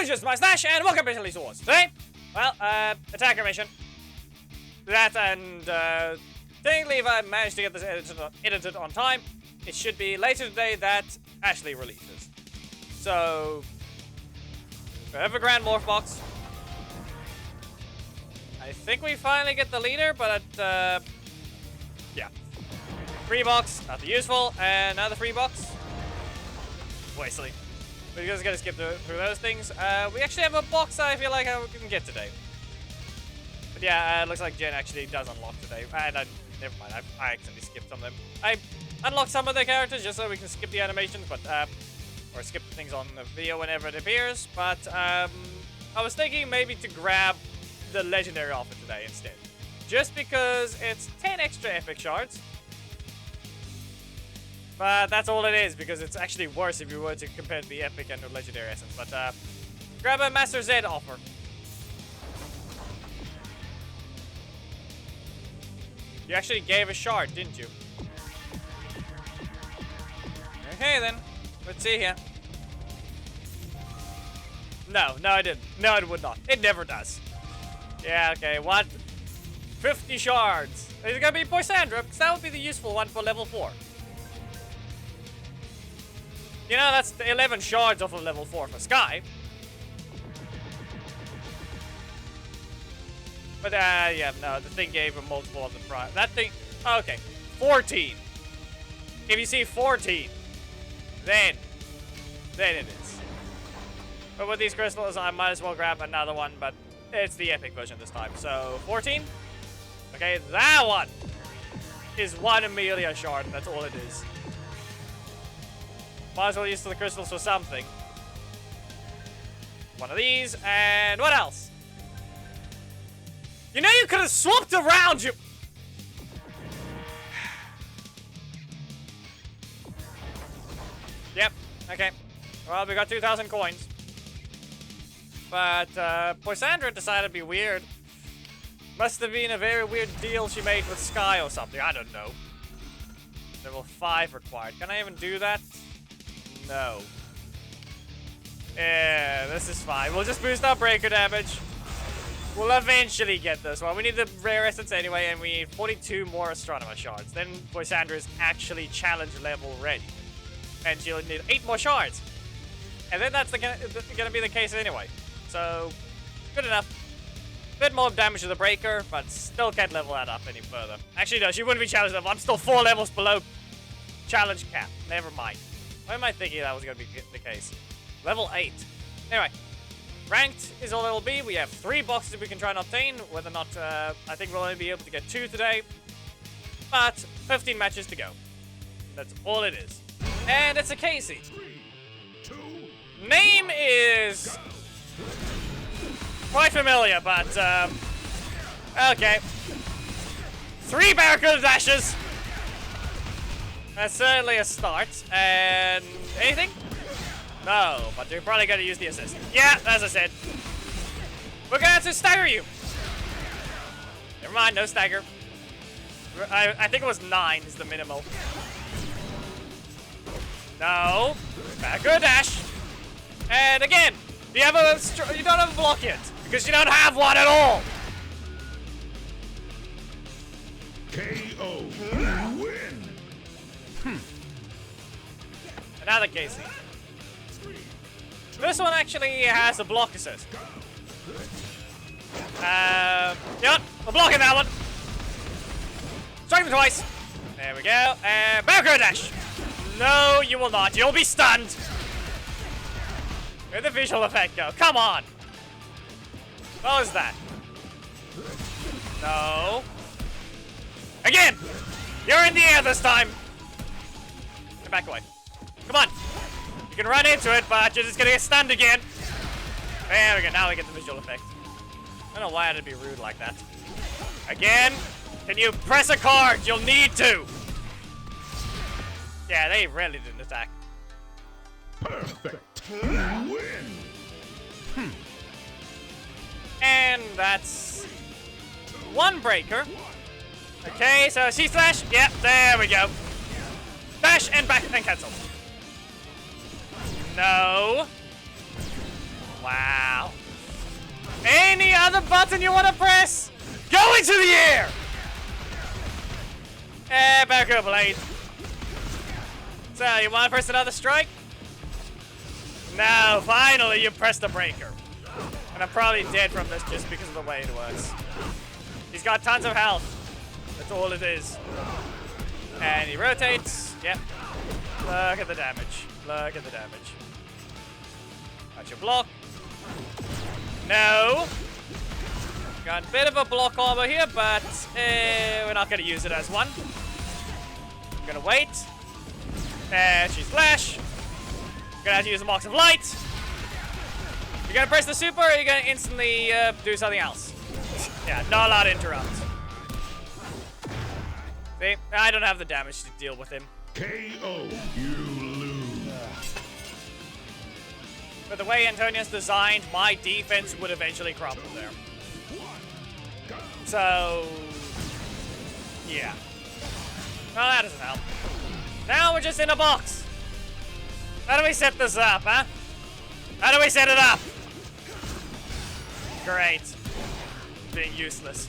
Congratulations, my Slash, and welcome to Elite Wars. Today, well, attacker mission. That and, technically if I manage to get this edited on time, it should be later today that Ashley releases. So, we have a Grand Morph Box. I think we finally get the leader, but, yeah. Free box, nothing useful, and another free box. Wastely. We're just gonna skip through those things. We actually have a box I feel like we can get today. But yeah, it looks like Jen actually does unlock today. Never mind, I accidentally skipped some of them. I unlocked some of the characters just so we can skip the animations, but, or skip the things on the video whenever it appears. But, I was thinking maybe to grab the legendary offer today instead. Just because it's 10 extra epic shards. But that's all it is, because it's actually worse if you were to compare the epic and the legendary essence. But grab a Master Z offer. You actually gave a shard, didn't you? Okay then, let's see here. No, I didn't. No, it would not. It never does. Yeah, okay, what? 50 shards. Is it gonna be Poisandra? Because that would be the useful one for level 4. You know, that's the 11 shards off of level 4 for Sky. But, yeah, no, the thing gave a multiple of the price. That thing, okay, 14. If you see 14, then it is. But with these crystals, I might as well grab another one, but it's the epic version this time. So, 14. Okay, that one is 1 Amelia shard, and that's all it is. Might as well use the crystals for something. One of these, and what else? You know you could have swapped around, you... Yep, okay. Well, we got 2,000 coins. But, Poisandra decided to be weird. Must have been a very weird deal she made with Sky or something, I don't know. Level 5 required. Can I even do that? No. Yeah, this is fine. We'll just boost our breaker damage. We'll eventually get this one. We need the rare essence anyway, and we need 42 more Astronomer shards. Then Poisandra is actually challenge level ready. And she'll need 8 more shards. And then that's gonna be the case anyway. So, good enough. Bit more damage to the breaker, but still can't level that up any further. Actually, no, she wouldn't be challenge level. I'm still 4 levels below challenge cap. Never mind. Why am I thinking that was going to be the case? Level 8. Anyway, ranked is all it will be. We have 3 boxes we can try and obtain. Whether or not, I think we'll only be able to get 2 today. But 15 matches to go. That's all it is. And it's a Casey. Name is quite familiar, but, okay. 3 barricade dashes. That's certainly a start. And anything? No, but you're probably gonna use the assist. Yeah, as I said. We're gonna have to stagger you. Never mind, no stagger. I think it was 9 is the minimal. No. Back or dash. And again, you don't have a block yet. Because you don't have one at all. KO. Win. Another Casey. This one actually has a block assist. Yep, we're blocking that one. Strike them twice. There we go. And barricade dash. No, you will not. You'll be stunned. Where'd the visual effect go? Come on. What was that? No. Again. You're in the air this time. Get back away. Come on. You can run into it, but you're just gonna get stunned again. There we go. Now we get the visual effect. I don't know why I'd be rude like that. Again. Can you press a card? You'll need to. Yeah, they really didn't attack. Perfect. Win. And that's 1 breaker. Okay, so C-slash. Yep, there we go. Dash and back and cancel. No. Wow. any other button you want to press? Go into the air! Back up, Blade. So, you want to press another strike? No, finally you pressed the breaker. And I'm probably dead from this just because of the way it works. He's got tons of health. That's all it is. And he rotates. Yep. Look at the damage. Look at the damage. Got your block. No. Got a bit of a block combo here, but we're not going to use it as one. I'm going to wait. And she's flash. Gonna have to use the Marks of Light. You're gonna press the super, or you're gonna instantly do something else. Yeah, not allowed to interrupt. See, I don't have the damage to deal with him. KO. You lose. But the way Antonio's designed, my defense would eventually crumble there. So, yeah. Well, that doesn't help. Now we're just in a box. How do we set this up, huh? How do we set it up? Great. Being useless.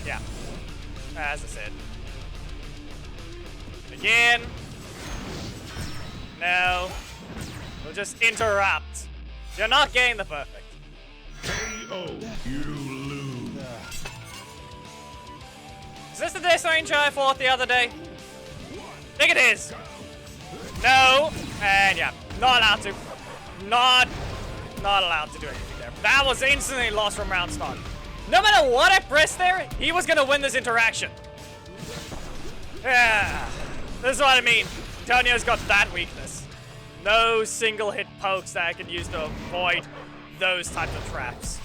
Yeah. As I said. Again. No. We'll just interrupt. You're not getting the perfect. KO. You lose. Is this the Death Ranger I fought the other day? I think it is. No, and yeah, not allowed to. Not allowed to do anything there. That was instantly lost from round start. No matter what I pressed there, he was gonna win this interaction. Yeah, this is what I mean. Antonio's got that weakness. No single hit pokes that I can use to avoid those types of traps.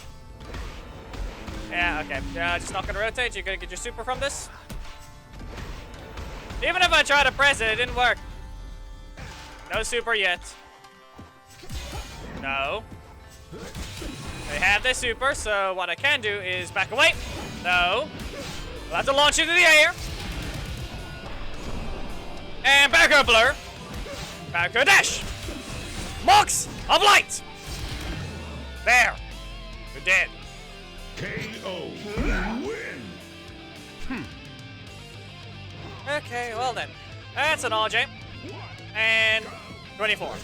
Yeah, okay. Yeah, just not gonna rotate. You're gonna get your super from this. Even if I try to press it, it didn't work. No super yet. No. They have their super, so what I can do is back away. No. We'll have to launch into the air. And back up blur. Back to a dash. Marks of Light. There. You're dead. KO. You win. Okay, well then. That's an RJ. And 24.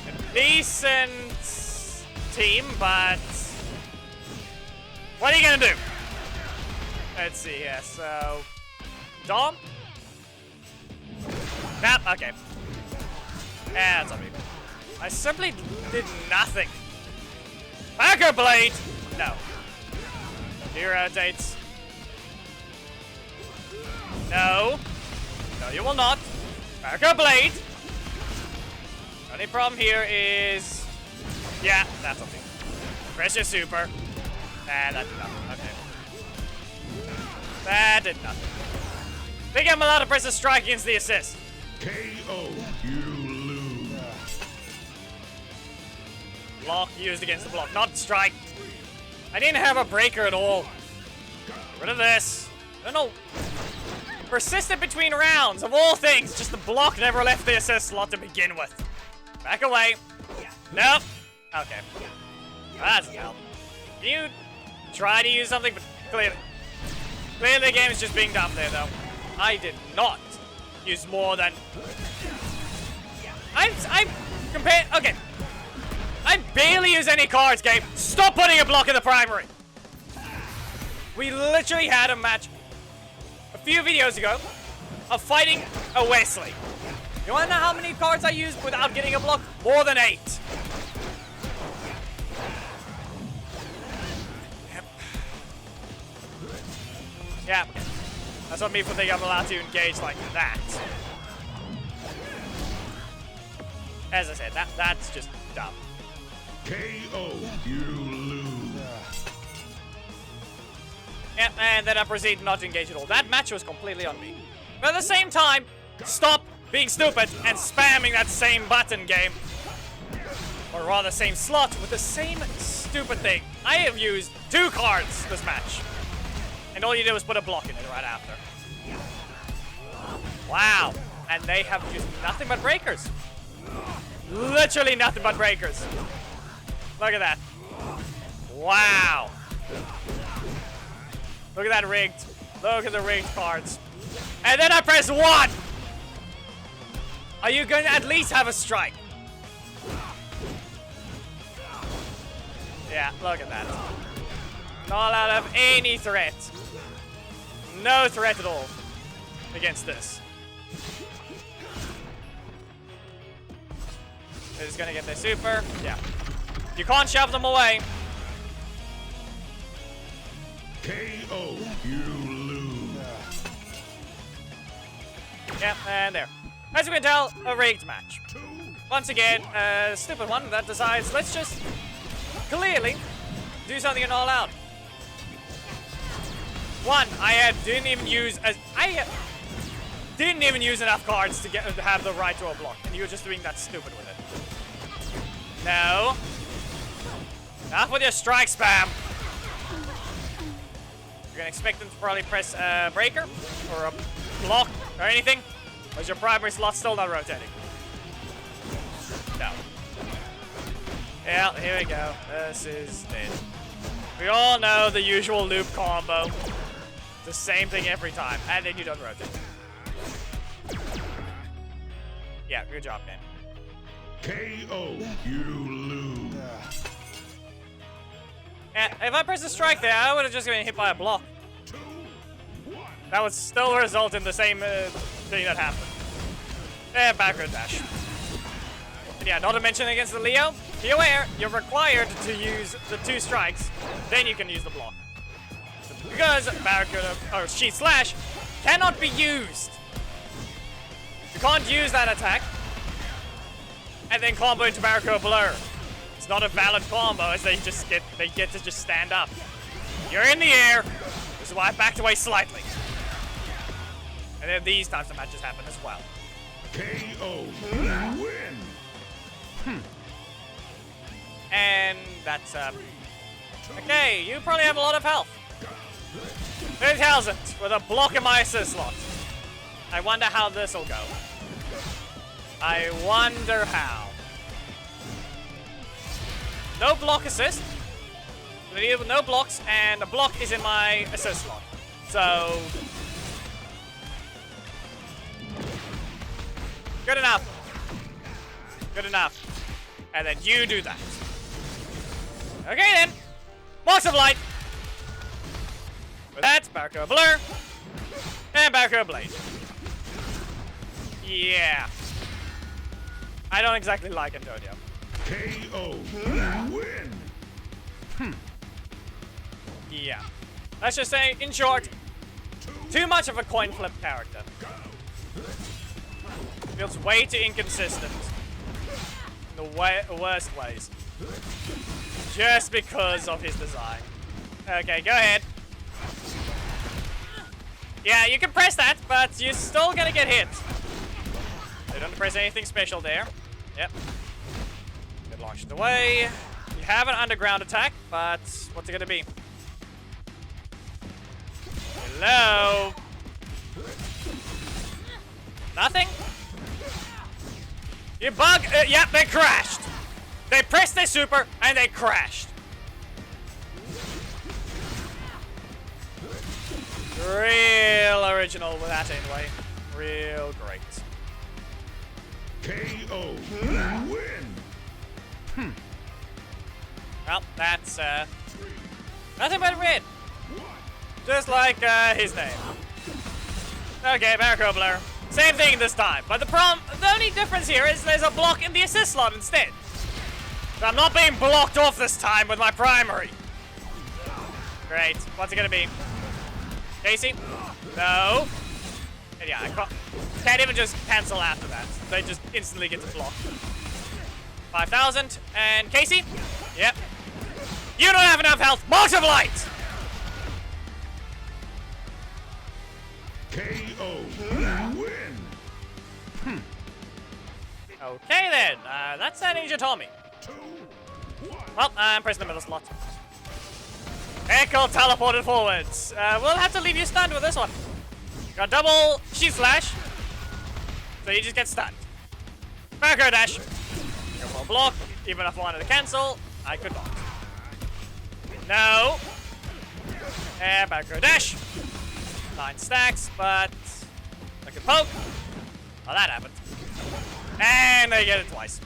A decent team, but what are you gonna do? Let's see here. So, Dom? Nah, okay. And that's on me. I simply did nothing. Backer Blade! No. He rotates. No. No, you will not. Backer Blade! Only problem here is... yeah, that's something. Press your super. And that did nothing. Okay. That did nothing. Think I'm allowed to press a strike against the assist. KO. You lose. Block used against the block, not strike. I didn't have a breaker at all. Get rid of this. I don't know. Persistent between rounds, of all things. Just the block never left the assist slot to begin with. Back away. Nope. Okay. That doesn't help. Can you try to use something? But clearly the game is just being dumb there, though. I did not use more than... I compared... okay. I barely use any cards, game. Stop putting a block in the primary. We literally had a match a few videos ago of fighting a Wesley. You wanna know how many cards I used without getting a block? More than 8. Yep. Yeah. That's what me for thinking I'm allowed to engage like that. As I said, that's just dumb. KO. You lose. Yep, and then I proceed not to engage at all. That match was completely on me. But at the same time, stop being stupid and spamming that same button, game. Or rather, same slot with the same stupid thing. I have used 2 cards this match. And all you do is put a block in it right after. Wow. And they have used nothing but breakers. Literally nothing but breakers. Look at that. Wow. Look at that rigged. Look at the rigged cards. And then I press 1! Are you going to at least have a strike? Yeah, look at that. Not allowed to have any threat. No threat at all against this. They're just gonna get their super. Yeah. You can't shove them away. KO. You lose. Yeah, and there. As you can tell, a rigged match. Once again, a stupid one that decides, let's just clearly do something you're not allowed. One, didn't even use enough cards to have the right to a block, and you were just doing that stupid with it. No. Not with your strike spam. You're gonna expect them to probably press a breaker or a block or anything. Or is your primary slot still not rotating? No. Yeah, here we go. This is it. We all know the usual loop combo. The same thing every time, and then you don't rotate. Yeah, good job, man. KO. You lose. And if I press a strike there, I would have just been hit by a block. That would still result in the same thing that happened. And backward dash. And yeah, not to mention against the Leo, be aware, you're required to use the 2 strikes, then you can use the block. Because Barracuda, or Sheet Slash, cannot be used. You can't use that attack, and then combo into Barracuda Blur. It's not a valid combo, as they get to just stand up. You're in the air. This is why I backed away slightly. And then these types of matches happen as well. KO. Win. And that's okay, you probably have a lot of health. 30,000 with a block in my assist slot. I wonder how this'll go. I wonder how. No block assist. No blocks, and a block is in my assist slot. So good enough. Good enough. And then you do that. Okay then. Box of Light. With that, Barracuda Blur. And Barracuda Blade. Yeah. I don't exactly like Antonio. KO. Win. Yeah. Let's just say, in short, too much of a coin flip character. Feels way too inconsistent. In the worst ways. Just because of his design. Okay, go ahead. Yeah, you can press that, but you're still gonna get hit. You don't press anything special there. Yep. Get launched away. You have an underground attack, but what's it gonna be? Hello? Nothing? You bug? Yep, they crashed. They pressed their super, and they crashed. Real original with that anyway. Real great. KO. Win. Well, that's nothing but red. Just like his name. Okay, Barracuda Blur. Same thing this time, but the only difference here is there's a block in the assist slot instead. So I'm not being blocked off this time with my primary. Great. What's it gonna be? Casey? No. And yeah, I can't even just cancel after that. They just instantly get to block. 5,000. And Casey? Yep. You don't have enough health. Box of Light! KO. Win. Okay then. That's that Ninja Tommy. Well, I'm pressing the middle slot. Echo teleported forwards. We'll have to leave you stunned with this one. Got double Sheet Slash. So you just get stunned. Barracuda Dash. Go for a block. Even if I wanted to cancel, I could not. No. And back row dash. 9 stacks, but I could poke. Well, that happened. And they get it twice.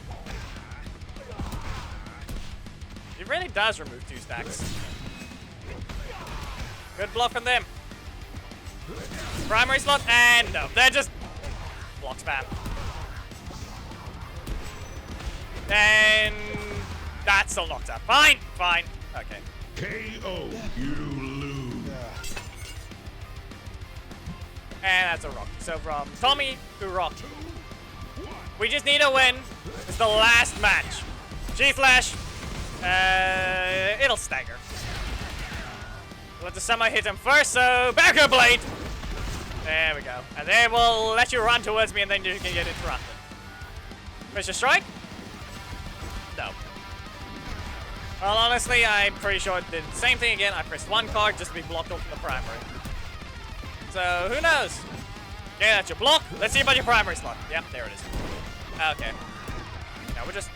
It really does remove 2 stacks. Good block from them. Primary slot, and no, they're just block spam. And that's still knocked out. Fine, fine. Okay. KO. You lose. And that's a rock. So from Tommy to Rocky. We just need a win. It's the last match. G-Flash. It'll stagger. Let the semi hit him first, so Backer Blade. There we go. And then we'll let you run towards me and then you can get interrupted. Fisher Strike? No. Well, honestly, I'm pretty sure it did the same thing again. I pressed 1 card just to be blocked off from the primary. So, who knows? Okay, that's your block. Let's see about your primary slot. Yep, there it is. Okay. Now we're just...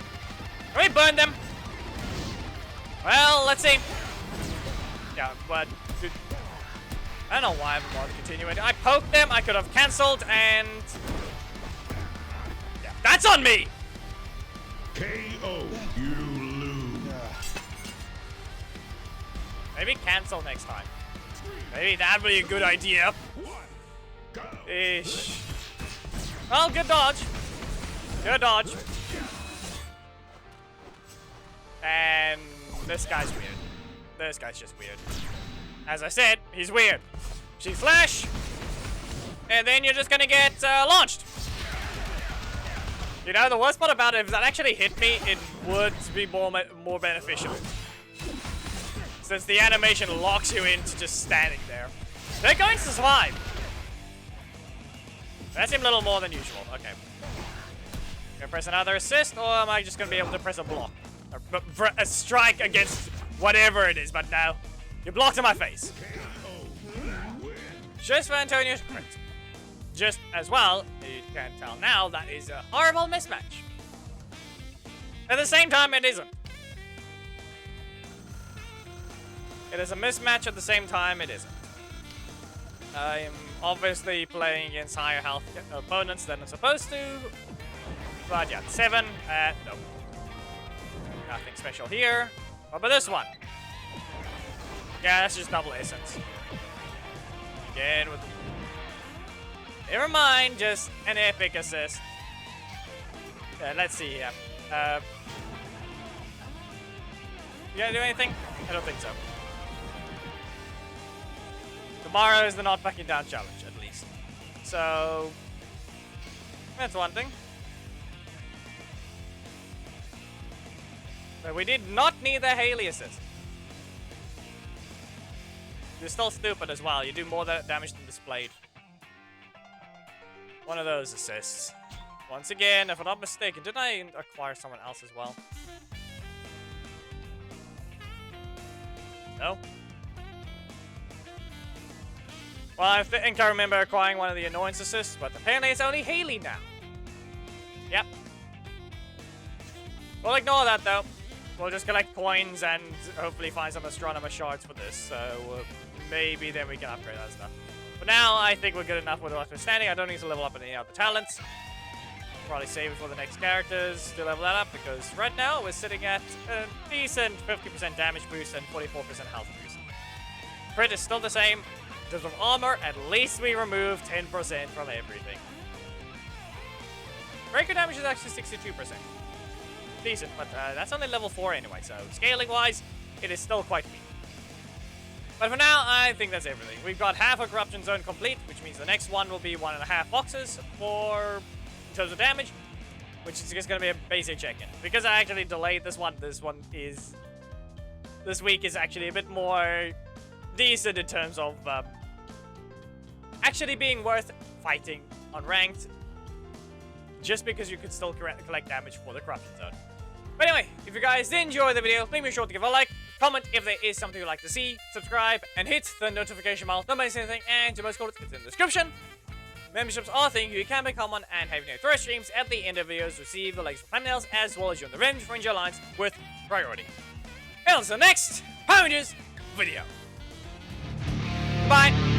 Can we burn them? Well, let's see. Yeah, but... I don't know why I'm going to continue it. I poked them, I could have cancelled, and... Yeah, that's on me! KO. You lose. Maybe cancel next time. Maybe that would be a good idea. Go. Ish. Well, good dodge. Good dodge. And this guy's weird. This guy's just weird. As I said, he's weird. She flash, and then you're just gonna get launched. You know, the worst part about it, if that actually hit me, it would be more beneficial. Since the animation locks you into just standing there. They're going to survive. That seemed a little more than usual. Okay. Gonna press another assist, or am I just gonna be able to press a block? Or a strike against whatever it is, but no. You blocked in my face. Just for Antonio's crit. Just as well, you can tell now that is a horrible mismatch. At the same time, it isn't. It is a mismatch, at the same time, it isn't. I am obviously playing against higher health opponents than I'm supposed to. But yeah, 7, no. Nothing special here. What about this one? Yeah, that's just double essence. Again with... Never mind, just an epic assist. Let's see here. You gonna do anything? I don't think so. Tomorrow is the not backing down challenge, at least. So... that's one thing. But we did not need the Haley assist. You're still stupid as well. You do more damage than displayed. One of those assists. Once again, if I'm not mistaken, didn't I acquire someone else as well? No? Well, I think I remember acquiring one of the annoyance assists, but apparently it's only Haley now. Yep. We'll ignore that though. We'll just collect coins and hopefully find some astronomer shards for this. So maybe then we can upgrade that stuff. But now I think we're good enough with what we're standing. I don't need to level up any other talents. Probably save it for the next characters to level that up, because right now we're sitting at a decent 50% damage boost and 44% health boost. Crit is still the same. In terms of armor, at least we remove 10% from everything. Breaker damage is actually 62%. Decent, but that's only level 4 anyway, so scaling-wise, it is still quite weak. But for now, I think that's everything. We've got half a Corruption Zone complete, which means the next one will be 1.5 boxes for in terms of damage, which is just going to be a basic check-in. Because I actually delayed this one this week is actually a bit more decent in terms of actually being worth fighting on ranked, just because you could still collect damage for the Corruption Zone. But anyway, if you guys did enjoy the video, please be sure to give a like, comment if there is something you'd like to see, subscribe, and hit the notification bell. Don't miss anything, and your most code is in the description. Memberships are a thing you can become one, and having your third streams at the end of videos receive the latest thumbnails, as well as join the Revenge Ranger Alliance with priority. until the next Pounders video. Bye.